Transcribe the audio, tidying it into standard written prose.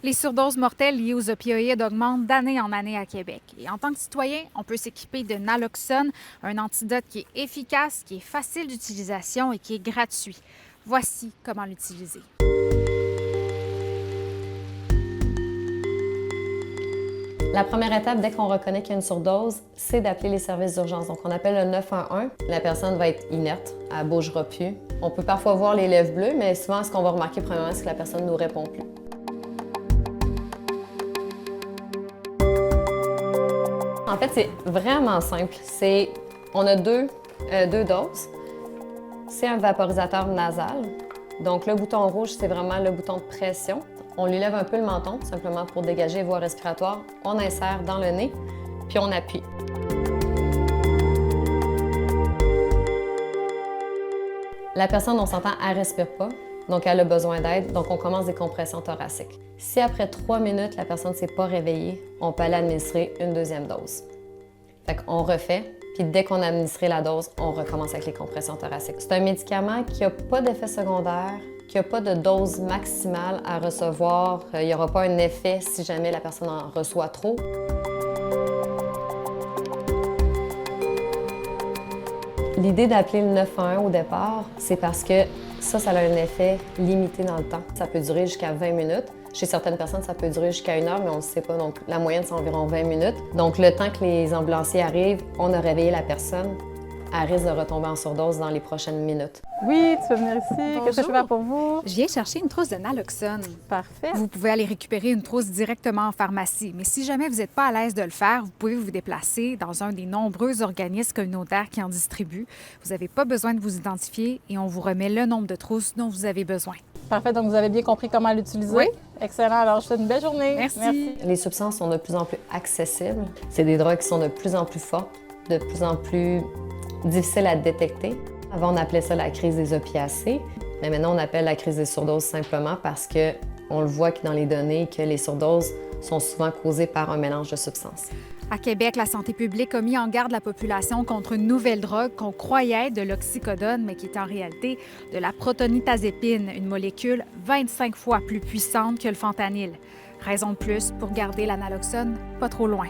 Les surdoses mortelles liées aux opioïdes augmentent d'année en année à Québec. Et en tant que citoyen, on peut s'équiper de naloxone, un antidote qui est efficace, qui est facile d'utilisation et qui est gratuit. Voici comment l'utiliser. La première étape, dès qu'on reconnaît qu'il y a une surdose, c'est d'appeler les services d'urgence. Donc, on appelle le 911. La personne va être inerte, elle ne bougera plus. On peut parfois voir les lèvres bleues, mais souvent, ce qu'on va remarquer premièrement, c'est que la personne ne nous répond plus. En fait, c'est vraiment simple. On a deux doses. C'est un vaporisateur nasal. Donc, le bouton rouge, c'est vraiment le bouton de pression. On lui lève un peu le menton, simplement pour dégager les voies respiratoires. On insère dans le nez, puis on appuie. La personne, on s'entend, elle ne respire pas, donc elle a besoin d'aide, donc on commence des compressions thoraciques. Si après 3 minutes, la personne ne s'est pas réveillée, on peut aller administrer une deuxième dose. Fait qu'on refait, puis dès qu'on a administré la dose, on recommence avec les compressions thoraciques. C'est un médicament qui n'a pas d'effet secondaire, qui n'a pas de dose maximale à recevoir. Il n'y aura pas un effet si jamais la personne en reçoit trop. L'idée d'appeler le 911 au départ, c'est parce que ça a un effet limité dans le temps. Ça peut durer jusqu'à 20 minutes. Chez certaines personnes, ça peut durer jusqu'à 1 heure, mais on ne sait pas. Donc, la moyenne, c'est environ 20 minutes. Donc, le temps que les ambulanciers arrivent, on a réveillé la personne. Elle risque de retomber en surdose dans les prochaines minutes. Oui, tu peux venir ici. Qu'est-ce que je peux faire pour vous? Je viens chercher une trousse de naloxone. Parfait. Vous pouvez aller récupérer une trousse directement en pharmacie, mais si jamais vous n'êtes pas à l'aise de le faire, vous pouvez vous déplacer dans un des nombreux organismes communautaires qui en distribuent. Vous n'avez pas besoin de vous identifier et on vous remet le nombre de trousses dont vous avez besoin. Parfait, donc vous avez bien compris comment l'utiliser? Oui. Excellent, alors je te souhaite une belle journée. Merci. Les substances sont de plus en plus accessibles. C'est des drogues qui sont de plus en plus fortes, de plus en plus difficiles à détecter. Avant, on appelait ça la crise des opiacés, mais maintenant, on appelle la crise des surdoses simplement parce qu'on le voit dans les données que les surdoses sont souvent causées par un mélange de substances. À Québec, la santé publique a mis en garde la population contre une nouvelle drogue qu'on croyait être de l'oxycodone, mais qui est en réalité de la protonitazépine, une molécule 25 fois plus puissante que le fentanyl. Raison de plus pour garder la naloxone pas trop loin.